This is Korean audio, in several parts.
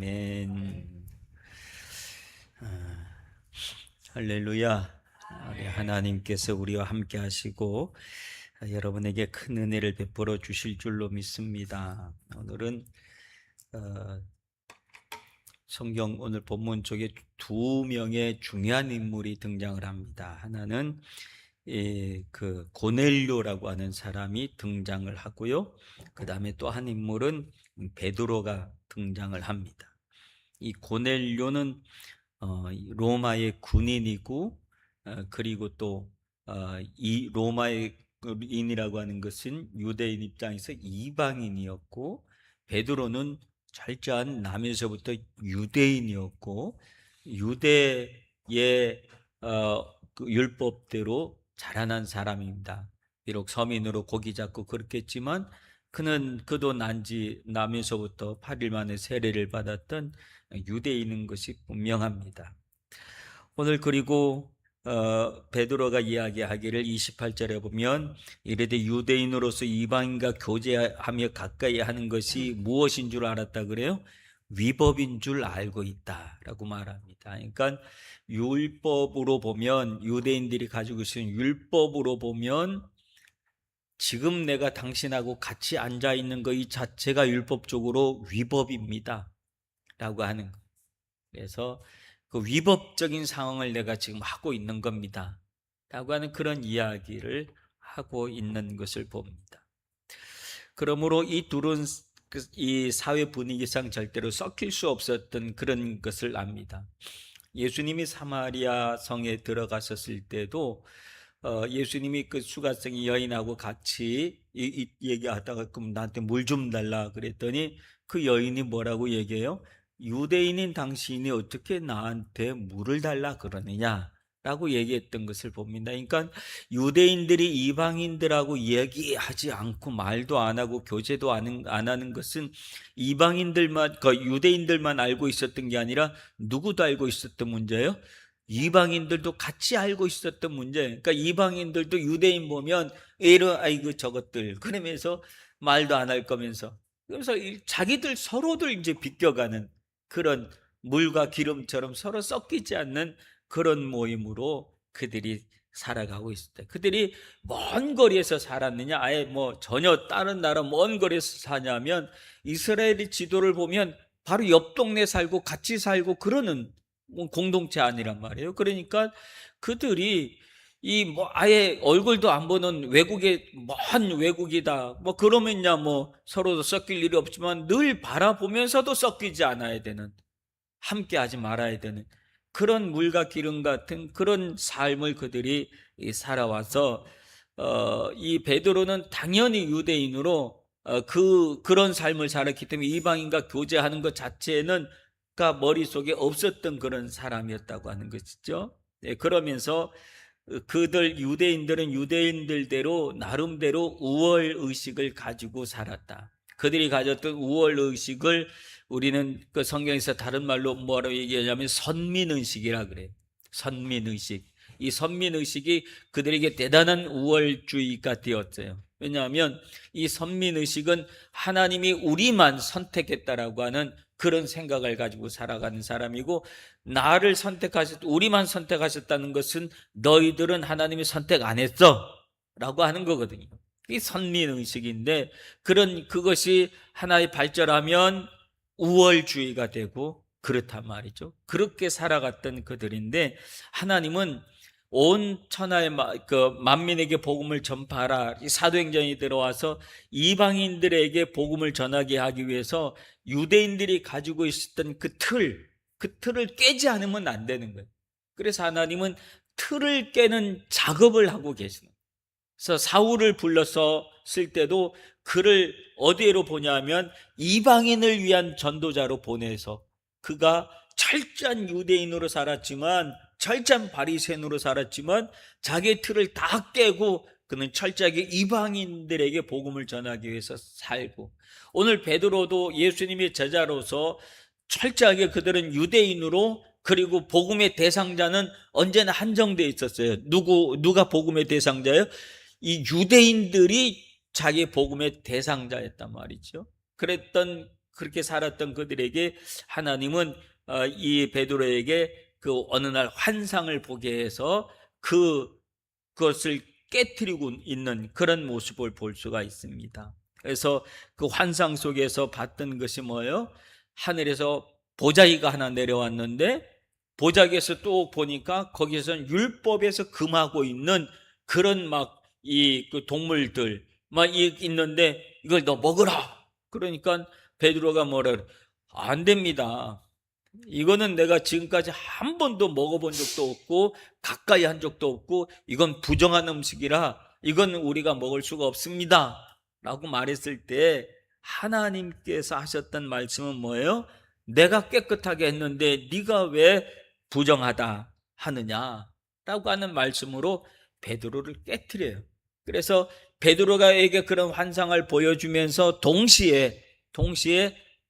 아멘. 할렐루야. 우리 하나님께서 우리와 함께 하시고 여러분에게 큰 은혜를 베풀어 주실 줄로 믿습니다. 오늘은 성경 오늘 본문 쪽에 두 명의 중요한 인물이 등장을 합니다. 하나는 그 고넬료라고 하는 사람이 등장을 하고요. 그 다음에 또 한 인물은 베드로가 등장을 합니다. 이 고넬료는 로마의 군인이고, 그리고 또 이 로마의 인이라고 하는 것은 유대인 입장에서 이방인이었고, 베드로는 철저한 남에서부터 유대인이었고, 유대의 그 율법대로 자라난 사람입니다. 비록 서민으로 고기 잡고 그렇겠지만 그도 남에서부터 8일 만에 세례를 받았던 유대인인 것이 분명합니다. 오늘 그리고 베드로가 이야기하기를 28절에 보면 이르되 유대인으로서 이방인과 교제하며 가까이 하는 것이 무엇인 줄 알았다 그래요? 위법인 줄 알고 있다라고 말합니다. 그러니까 율법으로 보면, 유대인들이 가지고 있는 율법으로 보면 지금 내가 당신하고 같이 앉아 있는 것 이 자체가 율법적으로 위법입니다 라고 하는 거예요. 그래서 그 위법적인 상황을 내가 지금 하고 있는 겁니다 라고 하는 그런 이야기를 하고 있는 것을 봅니다. 그러므로 이 둘은 이 사회 분위기상 절대로 섞일 수 없었던 그런 것을 압니다. 예수님이 사마리아 성에 들어가셨을 때도 예수님이 그 수가성이 여인하고 같이 얘기하다가 그럼 나한테 물 좀 달라 그랬더니 그 여인이 뭐라고 얘기해요? 유대인인 당신이 어떻게 나한테 물을 달라 그러느냐 라고 얘기했던 것을 봅니다. 그러니까 유대인들이 이방인들하고 얘기하지 않고 말도 안 하고 교제도 안 하는 것은 이방인들만, 그 유대인들만 알고 있었던 게 아니라 누구도 알고 있었던 문제예요? 이방인들도 같이 알고 있었던 문제. 그러니까 이방인들도 유대인 보면 아이고 저것들 그러면서 말도 안 할 거면서, 그래서 자기들 서로들 이제 비껴가는 그런 물과 기름처럼 서로 섞이지 않는 그런 모임으로 그들이 살아가고 있을 때, 그들이 먼 거리에서 살았느냐, 아예 뭐 전혀 다른 나라 먼 거리에서 사냐면 이스라엘의 지도를 보면 바로 옆 동네 살고 같이 살고 그러는 공동체 아니란 말이에요. 그러니까 그들이 이 뭐 아예 얼굴도 안 보는 먼 외국이다 뭐 그러면야 뭐 서로도 섞일 일이 없지만 늘 바라보면서도 섞이지 않아야 되는, 함께 하지 말아야 되는 그런 물과 기름 같은 그런 삶을 그들이 살아와서 이 베드로는 당연히 유대인으로 그런 삶을 살았기 때문에 이방인과 교제하는 것 자체는 머릿속에 없었던 그런 사람이었다고 하는 것이죠. 네, 그러면서 유대인들은 유대인들대로 나름대로 우월 의식을 가지고 살았다. 그들이 가졌던 우월 의식을 우리는 그 성경에서 다른 말로 뭐라고 얘기하냐면 선민의식이라 그래요. 선민의식. 이 선민의식이 그들에게 대단한 우월주의가 되었어요. 왜냐하면 이 선민의식은 하나님이 우리만 선택했다라고 하는 그런 생각을 가지고 살아가는 사람이고, 우리만 선택하셨다는 것은 너희들은 하나님이 선택 안 했어 라고 하는 거거든요. 이 선민의식인데, 그것이 하나의 발전하면 우월주의가 되고 그렇단 말이죠. 그렇게 살아갔던 그들인데, 하나님은 온 천하의 만민에게 복음을 전파하라, 사도행전이 들어와서 이방인들에게 복음을 전하게 하기 위해서 유대인들이 가지고 있었던 그 틀을 깨지 않으면 안 되는 거예요. 그래서 하나님은 틀을 깨는 작업을 하고 계시는 거예요. 그래서 사울을 불러서 쓸 때도 그를 어디로 보냐면 이방인을 위한 전도자로 보내서, 그가 철저한 유대인으로 살았지만, 철저한 바리새인으로 살았지만 자기의 틀을 다 깨고 그는 철저하게 이방인들에게 복음을 전하기 위해서 살고, 오늘 베드로도 예수님의 제자로서 철저하게 그들은 유대인으로, 그리고 복음의 대상자는 언제나 한정되어 있었어요. 누가 복음의 대상자예요? 이 유대인들이 자기 복음의 대상자였단 말이죠. 그랬던 그렇게 살았던 그들에게 하나님은 이 베드로에게 그 어느 날 환상을 보게 해서 그것을 깨트리고 있는 그런 모습을 볼 수가 있습니다. 그래서 그 환상 속에서 봤던 것이 뭐예요? 하늘에서 보자기가 하나 내려왔는데 보자기에서 또 보니까 거기에서는 율법에서 금하고 있는 그런 그 동물들 있는데 이걸 너 먹으라. 그러니까 베드로가 뭐라 그래? 안 됩니다. 이거는 내가 지금까지 한 번도 먹어본 적도 없고 가까이 한 적도 없고 이건 부정한 음식이라 이건 우리가 먹을 수가 없습니다 라고 말했을 때 하나님께서 하셨던 말씀은 뭐예요? 내가 깨끗하게 했는데 네가 왜 부정하다 하느냐 라고 하는 말씀으로 베드로를 깨트려요. 그래서 베드로가에게 그런 환상을 보여주면서 동시에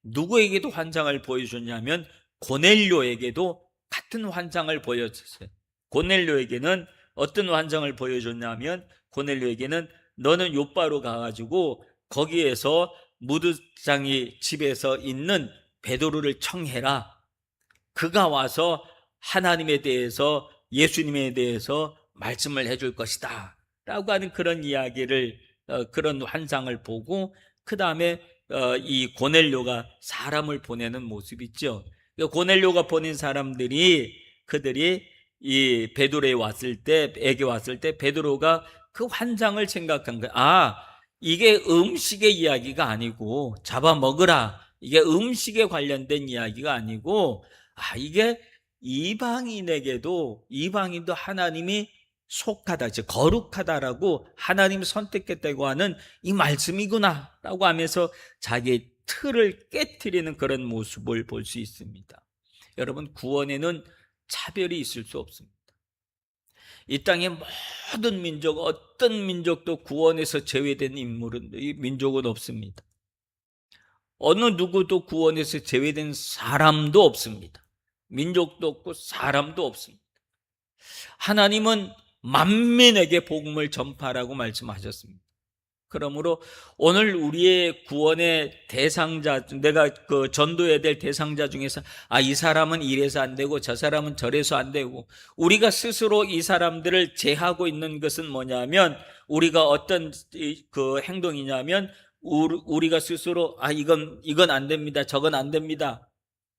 누구에게도 환상을 보여줬냐면 고넬료에게도 같은 환상을 보여줬어요. 고넬료에게는 어떤 환상을 보여줬냐면 고넬료에게는 너는 요바로 가가지고 거기에서 무드장이 집에서 있는 베드로를 청해라. 그가 와서 하나님에 대해서 예수님에 대해서 말씀을 해줄 것이다 라고 하는 그런 이야기를 그런 환상을 보고 그 다음에 이 고넬료가 사람을 보내는 모습이 있죠. 고넬료가 보낸 그들이 이 베드로에게 왔을 때 베드로가 그 환상을 생각한 거야. 이게 음식의 이야기가 아니고 잡아먹으라. 이게 음식에 관련된 이야기가 아니고 이게 이방인도 하나님이 속하다, 즉 거룩하다라고 하나님이 선택했다고 하는 이 말씀이구나 라고 하면서 자기의 틀을 깨트리는 그런 모습을 볼 수 있습니다. 여러분, 구원에는 차별이 있을 수 없습니다. 이 땅의 모든 민족, 어떤 민족도 구원에서 제외된 민족은 없습니다. 어느 누구도 구원에서 제외된 사람도 없습니다. 민족도 없고 사람도 없습니다. 하나님은 만민에게 복음을 전파하라고 말씀하셨습니다. 그러므로 오늘 우리의 구원의 대상자, 내가 그 전도해야 될 대상자 중에서 이 사람은 이래서 안 되고 저 사람은 저래서 안 되고 우리가 스스로 이 사람들을 제하고 있는 것은 뭐냐면 우리가 어떤 그 행동이냐면 우리가 스스로 이건 안 됩니다, 저건 안 됩니다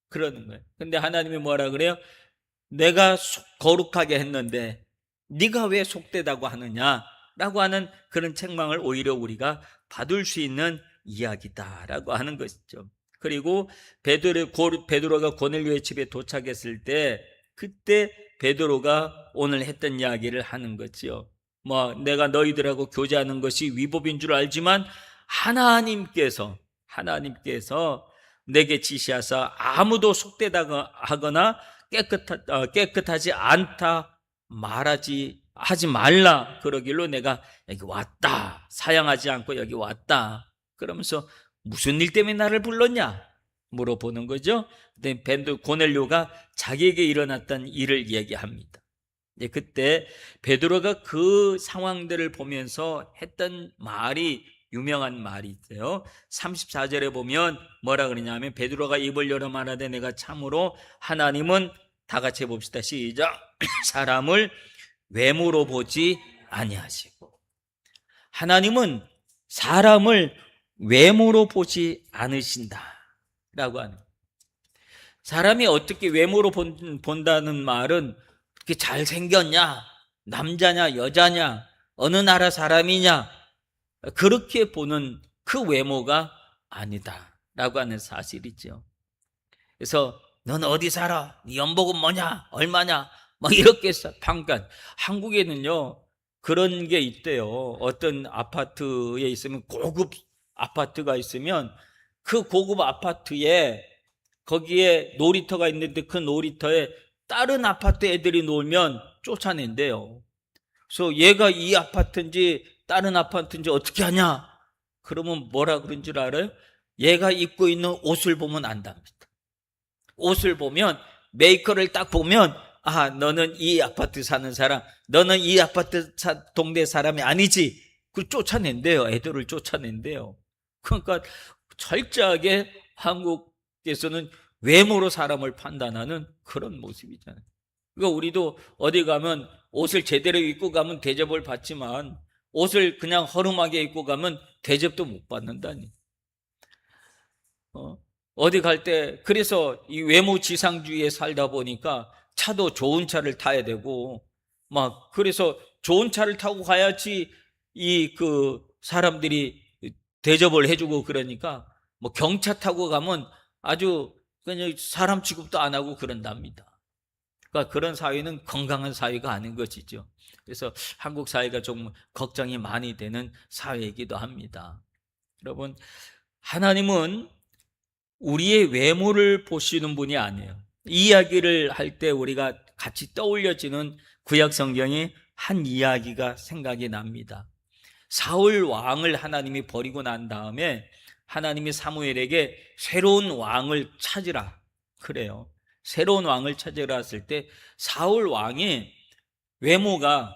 그러는 거예요. 근데 하나님이 뭐라 그래요? 내가 거룩하게 했는데 네가 왜 속되다고 하느냐 라고 하는 그런 책망을 오히려 우리가 받을 수 있는 이야기다라고 하는 것이죠. 그리고 베드로가 고넬료의 집에 도착했을 때 그때 베드로가 오늘 했던 이야기를 하는 거지요. 내가 너희들하고 교제하는 것이 위법인 줄 알지만 하나님께서 내게 지시하사 아무도 속되다 하거나 깨끗하지 않다 하지 말라 그러길로 내가 여기 왔다. 사양하지 않고 여기 왔다. 그러면서 무슨 일 때문에 나를 불렀냐 물어보는 거죠. 근데 고넬료가 자기에게 일어났던 일을 얘기합니다. 그때 베드로가 그 상황들을 보면서 했던 말이 유명한 말이 있어요. 34절에 보면 뭐라 그러냐면 베드로가 입을 열어 말하되 내가 참으로 하나님은 다 같이 해봅시다. 시작. 사람을 외모로 보지 아니하시고 하나님은 사람을 외모로 보지 않으신다 라고 하는 거예요. 사람이 어떻게 외모로 본다는 말은 그렇게 잘생겼냐, 남자냐, 여자냐, 어느 나라 사람이냐 그렇게 보는 그 외모가 아니다 라고 하는 사실이죠. 그래서 넌 어디 살아? 네 연봉은 뭐냐? 얼마냐? 이렇게 평가. 한국에는요 그런 게 있대요. 어떤 아파트에 있으면 고급 아파트가 있으면 그 고급 아파트에 거기에 놀이터가 있는데 그 놀이터에 다른 아파트 애들이 놀면 쫓아낸대요. 그래서 얘가 이 아파트인지 다른 아파트인지 어떻게 하냐? 그러면 뭐라 그런 줄 알아요? 얘가 입고 있는 옷을 보면 안답니다. 옷을 보면 메이커를 딱 보면 너는 이 아파트 사는 사람, 너는 이 아파트 동네 사람이 아니지. 그 쫓아낸대요. 애들을 쫓아낸대요. 그러니까 철저하게 한국에서는 외모로 사람을 판단하는 그런 모습이잖아요. 그러니까 우리도 어디 가면 옷을 제대로 입고 가면 대접을 받지만 옷을 그냥 허름하게 입고 가면 대접도 못 받는다니. 어디 갈 때 그래서 이 외모 지상주의에 살다 보니까 차도 좋은 차를 타야 되고 막 그래서 좋은 차를 타고 가야지 이 그 사람들이 대접을 해주고 그러니까 뭐 경차 타고 가면 아주 그냥 사람 취급도 안 하고 그런답니다. 그러니까 그런 사회는 건강한 사회가 아닌 것이죠. 그래서 한국 사회가 좀 걱정이 많이 되는 사회이기도 합니다. 여러분, 하나님은 우리의 외모를 보시는 분이 아니에요. 이 이야기를 할 때 우리가 같이 떠올려지는 구약 성경의 한 이야기가 생각이 납니다. 사울 왕을 하나님이 버리고 난 다음에 하나님이 사무엘에게 새로운 왕을 찾으라 그래요. 새로운 왕을 찾으라 했을 때 사울 왕이 외모가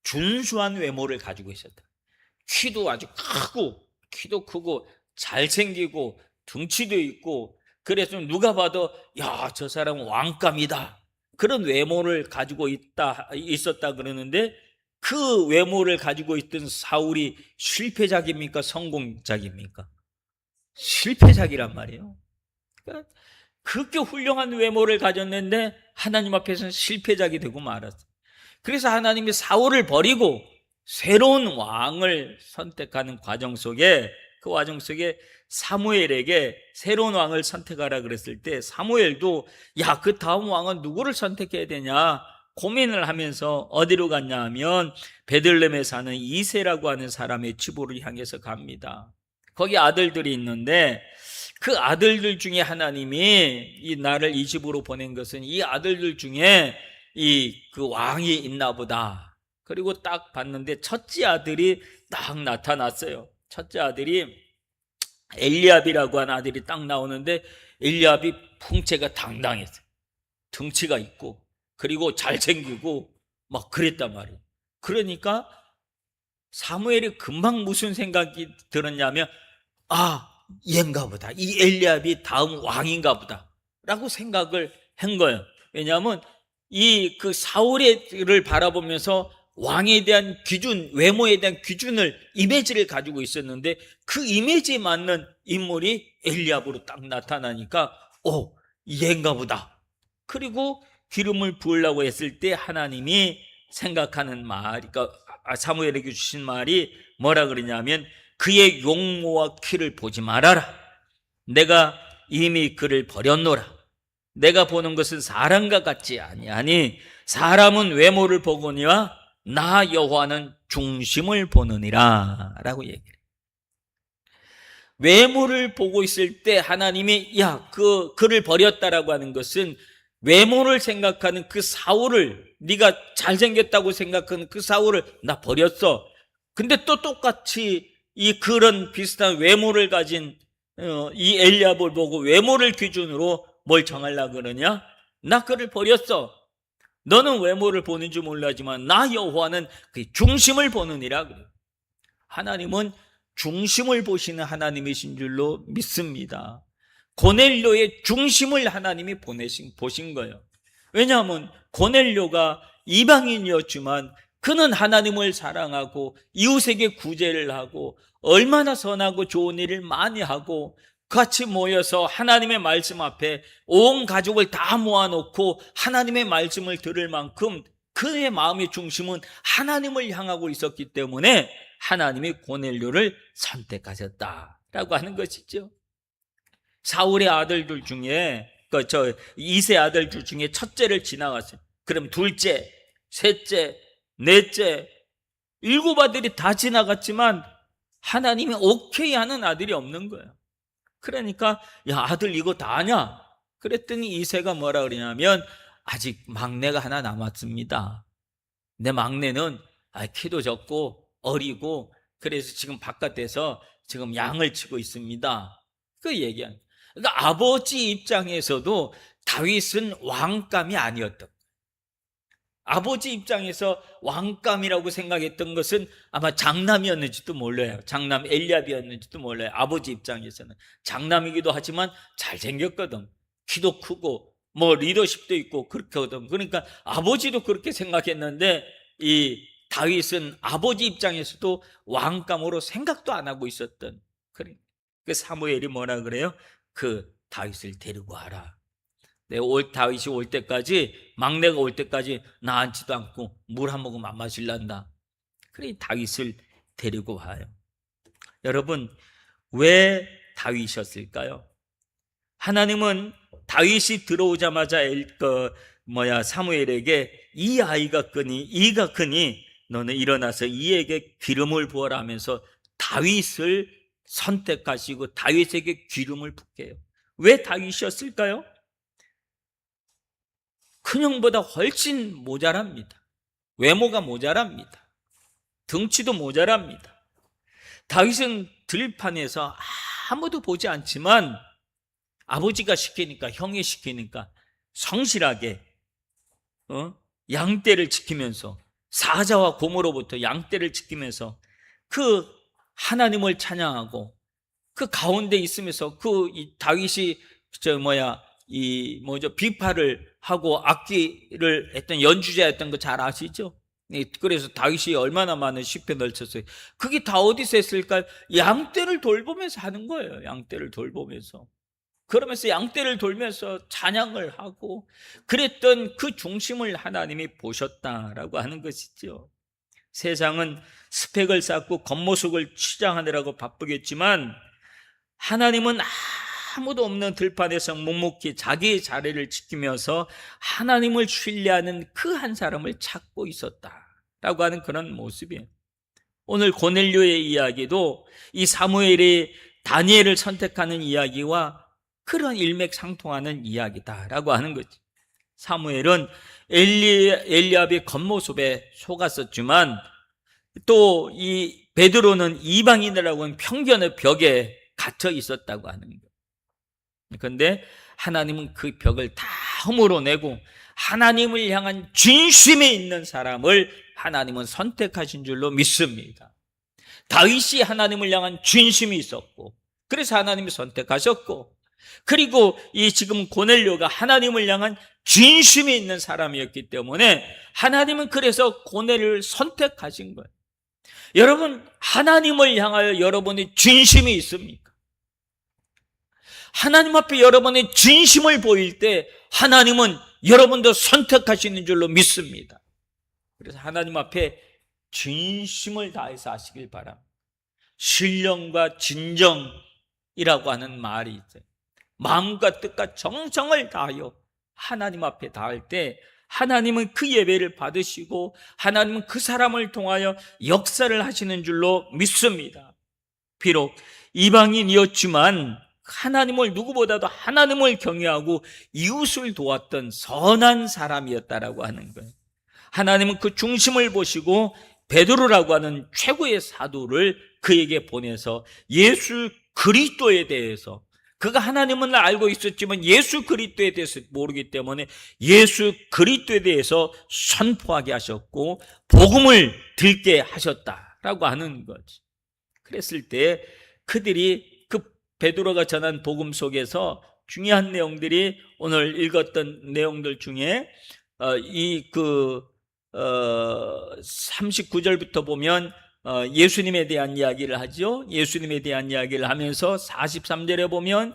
준수한 외모를 가지고 있었다. 키도 아주 크고 잘생기고 덩치도 있고 그래서 누가 봐도 야, 저 사람은 왕감이다 그런 외모를 가지고 있었다 그러는데 그 외모를 가지고 있던 사울이 실패작입니까? 성공작입니까? 실패작이란 말이에요. 그러니까 그렇게 훌륭한 외모를 가졌는데 하나님 앞에서는 실패작이 되고 말았어요. 그래서 하나님이 사울을 버리고 새로운 왕을 선택하는 과정 속에 그 과정 속에 사무엘에게 새로운 왕을 선택하라 그랬을 때 사무엘도 야, 그 다음 왕은 누구를 선택해야 되냐 고민을 하면서 어디로 갔냐 하면 베들레헴에 사는 이새라고 하는 사람의 집으로 향해서 갑니다. 거기 아들들이 있는데 그 아들들 중에 하나님이 이 나를 이 집으로 보낸 것은 이 아들들 중에 이 그 왕이 있나 보다. 그리고 딱 봤는데 첫째 아들이 딱 나타났어요. 첫째 아들이 엘리압이라고 하는 아들이 딱 나오는데 엘리압이 풍채가 당당했어요. 덩치가 있고 그리고 잘생기고 막 그랬단 말이에요. 그러니까 사무엘이 금방 무슨 생각이 들었냐면 아, 얘인가 보다. 이 엘리압이 다음 왕인가 보다 라고 생각을 한 거예요. 왜냐하면 이 그 사울을 바라보면서 왕에 대한 기준, 외모에 대한 기준을 이미지를 가지고 있었는데 그 이미지에 맞는 인물이 엘리압으로 딱 나타나니까 얘인가 보다. 그리고 기름을 부으려고 했을 때 하나님이 생각하는 말, 그러니까 사무엘에게 주신 말이 뭐라 그러냐면 그의 용모와 키를 보지 말아라. 내가 이미 그를 버렸노라. 내가 보는 것은 사람과 같지 아니하니 사람은 외모를 보거니와 나 여호와는 중심을 보느니라 라고 얘기해요. 외모를 보고 있을 때 하나님이 그를 버렸다라고 하는 것은 외모를 생각하는 그 사울을, 네가 잘생겼다고 생각하는 그 사울을 나 버렸어. 근데 또 똑같이 그런 비슷한 외모를 가진 이 엘리압을 보고 외모를 기준으로 뭘 정하려고 그러냐? 나 그를 버렸어. 너는 외모를 보는 줄 몰라지만 나 여호와는 그 중심을 보느니라 그래요. 하나님은 중심을 보시는 하나님이신 줄로 믿습니다. 고넬료의 중심을 하나님이 보신 거예요. 왜냐하면 고넬료가 이방인이었지만 그는 하나님을 사랑하고 이웃에게 구제를 하고 얼마나 선하고 좋은 일을 많이 하고 같이 모여서 하나님의 말씀 앞에 온 가족을 다 모아놓고 하나님의 말씀을 들을 만큼 그의 마음의 중심은 하나님을 향하고 있었기 때문에 하나님이 고넬료를 선택하셨다라고 하는 것이죠. 사울의 아들들 중에 이세 아들들 중에 첫째를 지나갔어요. 그럼 둘째, 셋째, 넷째, 7 아들이 다 지나갔지만 하나님이 오케이 하는 아들이 없는 거예요. 그러니까 야, 아들 이거 다 아냐? 그랬더니 이세가 뭐라 그러냐면 아직 막내가 하나 남았습니다. 내 막내는 키도 적고 어리고 그래서 지금 바깥에서 지금 양을 치고 있습니다. 그 얘기한. 그러니까 아버지 입장에서도 다윗은 왕감이 아니었던 거예요. 아버지 입장에서 왕감이라고 생각했던 것은 아마 장남이었는지도 몰라요. 장남 엘리압이었는지도 몰라요. 아버지 입장에서는 장남이기도 하지만 잘생겼거든. 키도 크고 뭐 리더십도 있고 그렇거든. 그러니까 아버지도 그렇게 생각했는데 이 다윗은 아버지 입장에서도 왕감으로 생각도 안 하고 있었던, 그 사무엘이 뭐라 그래요? 그 다윗을 데리고 와라. 다윗이 올 때까지, 막내가 올 때까지 나 앉지도 않고 물 한 모금 안 마실란다. 그래 다윗을 데리고 와요. 여러분, 왜 다윗이었을까요? 하나님은 다윗이 들어오자마자 사무엘에게 이가 크니 너는 일어나서 이에게 기름을 부어라 하면서 다윗을 선택하시고 다윗에게 기름을 붓게 해요. 왜 다윗이었을까요? 큰형보다 훨씬 모자랍니다. 외모가 모자랍니다. 덩치도 모자랍니다. 다윗은 들판에서 아무도 보지 않지만 아버지가 시키니까, 형이 시키니까 성실하게 양떼를 지키면서, 사자와 곰으로부터 양떼를 지키면서 그 하나님을 찬양하고 그 가운데 있으면서 다윗이 비파를 하고 악기를 했던 연주자였던 거 잘 아시죠? 그래서 다윗이 얼마나 많은 시편을 쳤어요. 그게 다 어디서 했을까요? 양떼를 돌보면서 하는 거예요. 양떼를 돌보면서. 그러면서 양떼를 돌면서 찬양을 하고 그랬던 그 중심을 하나님이 보셨다라고 하는 것이죠. 세상은 스펙을 쌓고 겉모습을 치장하느라고 바쁘겠지만 하나님은 아무도 없는 들판에서 묵묵히 자기의 자리를 지키면서 하나님을 신뢰하는 그 한 사람을 찾고 있었다라고 하는 그런 모습이에요. 오늘 고넬료의 이야기도 이 사무엘이 다니엘을 선택하는 이야기와 그런 일맥상통하는 이야기다라고 하는 거지. 사무엘은 엘리압의 겉모습에 속았었지만 또 이 베드로는 이방인이라고 하는 편견의 벽에 갇혀 있었다고 하는 거예요. 그런데 하나님은 그 벽을 다 허물어내고 하나님을 향한 진심이 있는 사람을 하나님은 선택하신 줄로 믿습니다. 다윗이 하나님을 향한 진심이 있었고 그래서 하나님이 선택하셨고, 그리고 이 지금 고넬료가 하나님을 향한 진심이 있는 사람이었기 때문에 하나님은 그래서 고넬료를 선택하신 거예요. 여러분, 하나님을 향하여 여러분의 진심이 있습니까? 하나님 앞에 여러분의 진심을 보일 때 하나님은 여러분도 선택하시는 줄로 믿습니다. 그래서 하나님 앞에 진심을 다해서 하시길 바랍니다. 신령과 진정이라고 하는 말이 있어요. 마음과 뜻과 정성을 다하여 하나님 앞에 다할 때 하나님은 그 예배를 받으시고 하나님은 그 사람을 통하여 역사를 하시는 줄로 믿습니다. 비록 이방인이었지만 하나님을, 누구보다도 하나님을 경외하고 이웃을 도왔던 선한 사람이었다라고 하는 거예요. 하나님은 그 중심을 보시고 베드로라고 하는 최고의 사도를 그에게 보내서 예수 그리스도에 대해서, 그가 하나님은 알고 있었지만 예수 그리스도에 대해서 모르기 때문에 예수 그리스도에 대해서 선포하게 하셨고 복음을 듣게 하셨다라고 하는 거지. 그랬을 때 그들이 그 베드로가 전한 복음 속에서 중요한 내용들이 오늘 읽었던 내용들 중에 39절부터 보면 예수님에 대한 이야기를 하죠. 예수님에 대한 이야기를 하면서 43절에 보면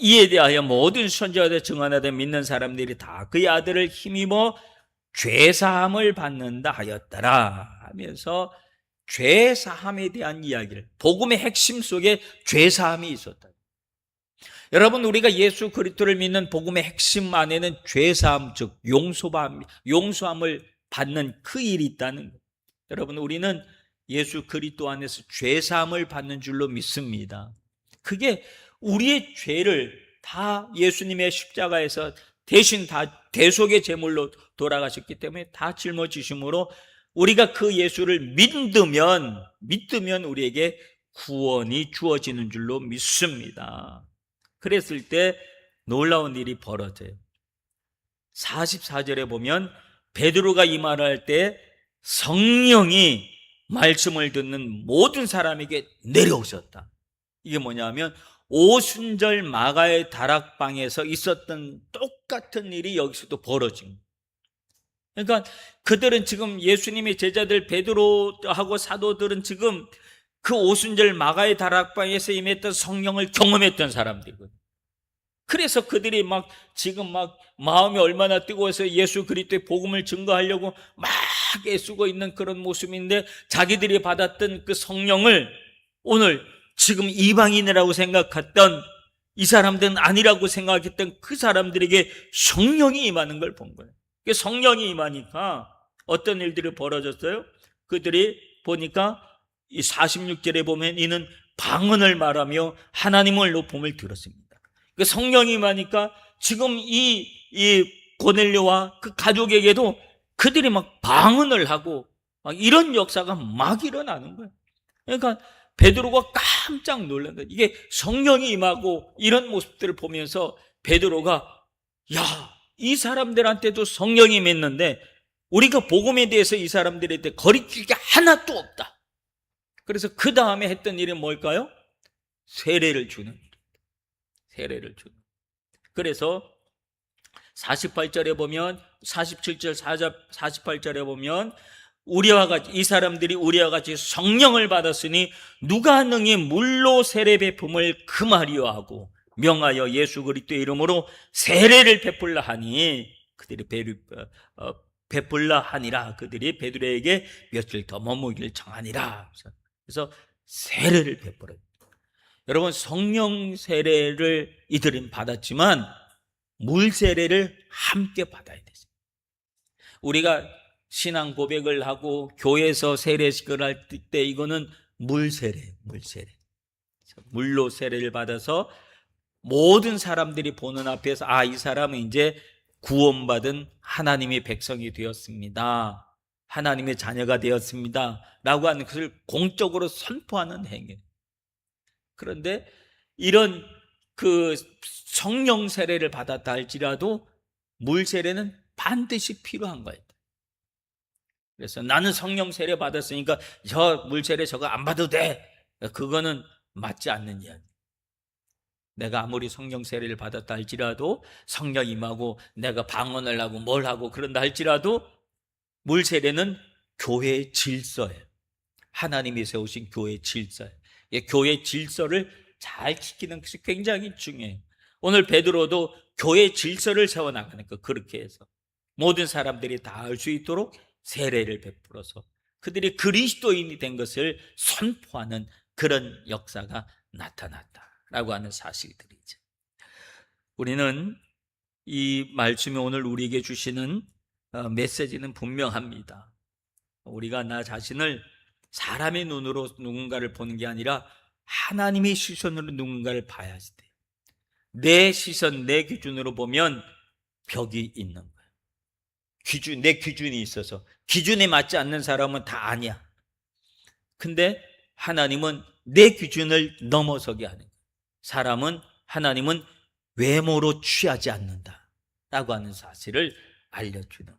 이에 대하여 모든 선지자들 증언하되 믿는 사람들이 다 그의 아들을 힘입어 죄사함을 받는다 하였더라 하면서 죄사함에 대한 이야기를, 복음의 핵심 속에 죄사함이 있었다. 여러분, 우리가 예수 그리스도를 믿는 복음의 핵심 안에는 죄사함, 즉 용서함을 받는 그 일이 있다는 거예요. 여러분, 우리는 예수 그리스도 안에서 죄사함을 받는 줄로 믿습니다. 그게 우리의 죄를 다 예수님의 십자가에서 대신 다 대속의 제물로 돌아가셨기 때문에 다 짊어지심으로 우리가 그 예수를 믿으면 우리에게 구원이 주어지는 줄로 믿습니다. 그랬을 때 놀라운 일이 벌어져요. 44절에 보면 베드로가 이 말을 할 때 성령이 말씀을 듣는 모든 사람에게 내려오셨다. 이게 뭐냐면 오순절 마가의 다락방에서 있었던 똑같은 일이 여기서도 벌어진 거예요. 그러니까 그들은 지금 예수님의 제자들 베드로하고 사도들은 지금 그 오순절 마가의 다락방에서 임했던 성령을 경험했던 사람들이거든요. 그래서 그들이 지금 마음이 얼마나 뜨거워서 예수 그리스도의 복음을 증거하려고 막 애쓰고 있는 그런 모습인데, 자기들이 받았던 그 성령을 오늘 지금 이방인이라고 생각했던 이 사람들은 아니라고 생각했던 그 사람들에게 성령이 임하는 걸 본 거예요. 성령이 임하니까 어떤 일들이 벌어졌어요? 그들이 보니까 이 46절에 보면 이는 방언을 말하며 하나님을 높음을 들었습니다. 성령이 임하니까 지금 이 고넬료와 그 가족에게도 그들이 막 방언을 하고 막 이런 역사가 막 일어나는 거예요. 그러니까 베드로가 깜짝 놀란 거예요. 이게 성령이 임하고 이런 모습들을 보면서 베드로가, 야, 이 사람들한테도 성령이 임했는데 우리가 복음에 대해서 이 사람들한테 거리낄 게 하나도 없다. 그래서 그 다음에 했던 일은 뭘까요? 세례를 주는 일. 세례를 주는. 그래서 48절에 보면, 47절 48절에 보면 우리와 같이, 이 사람들이 우리와 같이 성령을 받았으니 누가 능히 물로 세례 베품을 금하리요 하고 명하여 예수 그리스도의 이름으로 세례를 베풀라 하니, 그들이 베풀라 하니라. 그들이 베드로에게 며칠 더 머무기를 청하니라. 그래서 세례를 베풀어요. 여러분, 성령 세례를 이들은 받았지만 물 세례를 함께 받아야 되죠. 우리가 신앙 고백을 하고 교회에서 세례식을 할 때 이거는 물 세례. 물로 세례를 받아서 모든 사람들이 보는 앞에서, 아, 이 사람은 이제 구원받은 하나님의 백성이 되었습니다, 하나님의 자녀가 되었습니다 라고 하는 것을 공적으로 선포하는 행위. 그런데 이런 그 성령 세례를 받았다 할지라도 물 세례는 반드시 필요한 거예요. 그래서 나는 성령 세례 받았으니까 저 물 세례 저거 안 받아도 돼, 그거는 맞지 않는 이야기. 내가 아무리 성령 세례를 받았다 할지라도, 성령 임하고 내가 방언을 하고 뭘 하고 그런다 할지라도 물 세례는 교회의 질서예요. 하나님이 세우신 교회의 질서예요. 교회의 질서를 잘 지키는 것이 굉장히 중요해요. 오늘 베드로도 교회의 질서를 세워나가는 거, 그렇게 해서 모든 사람들이 다 알 수 있도록 세례를 베풀어서 그들이 그리스도인이 된 것을 선포하는 그런 역사가 나타났다라고 하는 사실들이죠. 우리는 이 말씀이 오늘 우리에게 주시는 메시지는 분명합니다. 우리가 나 자신을 사람의 눈으로 누군가를 보는 게 아니라 하나님의 시선으로 누군가를 봐야 돼. 내 시선, 내 기준으로 보면 벽이 있는 거예요. 내 기준이 있어서 기준에 맞지 않는 사람은 다 아니야. 근데 하나님은 내 기준을 넘어서게 하는 거예요. 하나님은 외모로 취하지 않는다라고 하는 사실을 알려주는,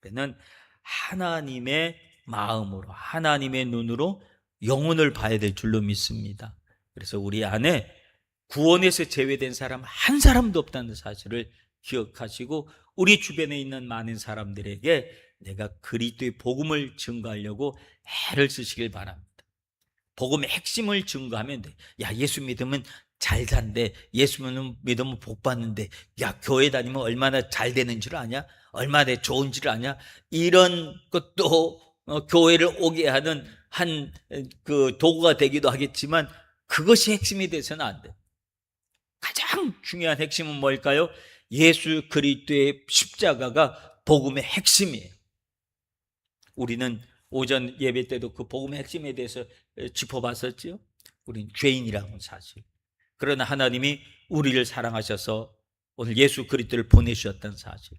그러면 하나님의 마음으로, 하나님의 눈으로 영혼을 봐야 될 줄로 믿습니다. 그래서 우리 안에 구원에서 제외된 사람 한 사람도 없다는 사실을 기억하시고, 우리 주변에 있는 많은 사람들에게 내가 그리스도의 복음을 증거하려고 애를 쓰시길 바랍니다. 복음의 핵심을 증거하면 돼. 야, 예수 믿으면 잘 산대, 예수 믿으면 복 받는데, 야, 교회 다니면 얼마나 잘 되는 줄 아냐, 얼마나 좋은 줄 아냐, 이런 것도 교회를 오게 하는 한 그 도구가 되기도 하겠지만 그것이 핵심이 돼서는 안 돼. 가장 중요한 핵심은 뭘까요? 예수 그리스도의 십자가가 복음의 핵심이에요. 우리는 오전 예배 때도 그 복음의 핵심에 대해서 짚어봤었죠. 우리는 죄인이라는 사실. 그러나 하나님이 우리를 사랑하셔서 오늘 예수 그리스도를 보내주셨다는 사실.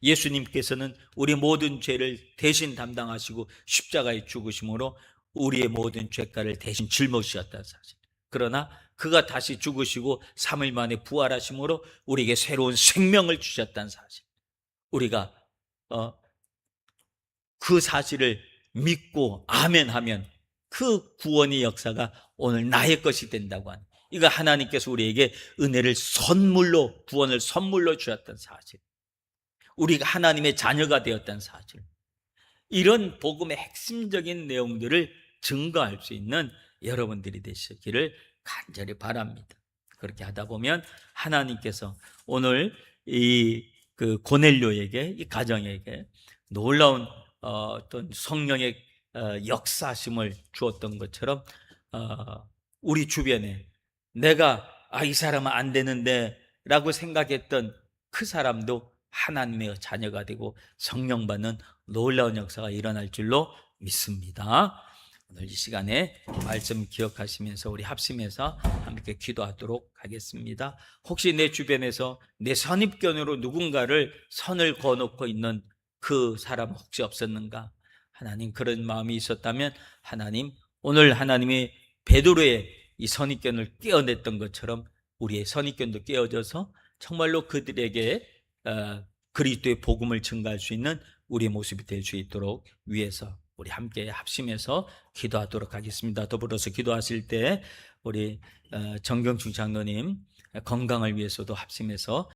예수님께서는 우리 모든 죄를 대신 담당하시고 십자가에 죽으심으로 우리의 모든 죄가를 대신 짊어지셨다는 사실. 그러나 그가 다시 죽으시고 3일 만에 부활하심으로 우리에게 새로운 생명을 주셨다는 사실. 우리가 그 사실을 믿고 아멘하면 그 구원의 역사가 오늘 나의 것이 된다고 하는, 이거 하나님께서 우리에게 은혜를 선물로, 구원을 선물로 주셨던 사실, 우리가 하나님의 자녀가 되었다는 사실, 이런 복음의 핵심적인 내용들을 증거할 수 있는 여러분들이 되시기를 간절히 바랍니다. 그렇게 하다 보면 하나님께서 오늘 그 고넬료에게, 이 가정에게 놀라운 어떤 성령의 역사심을 주었던 것처럼 우리 주변에 내가 이 사람은 안 되는데 라고 생각했던 그 사람도 하나님의 자녀가 되고 성령 받는 놀라운 역사가 일어날 줄로 믿습니다. 오늘 이 시간에 말씀 기억하시면서 우리 합심해서 함께 기도하도록 하겠습니다. 혹시 내 주변에서 내 선입견으로 누군가를 선을 그어놓고 있는 그 사람 혹시 없었는가? 하나님, 그런 마음이 있었다면 하나님, 오늘 하나님이 베드로의 이 선입견을 깨어냈던 것처럼 우리의 선입견도 깨어져서 정말로 그들에게 그리스도의 복음을 증가할 수 있는 우리의 모습이 될 수 있도록 위해서 우리 함께 합심해서 기도하도록 하겠습니다. 더불어서 기도하실 때 우리 정경춘 장로님 건강을 위해서도 합심해서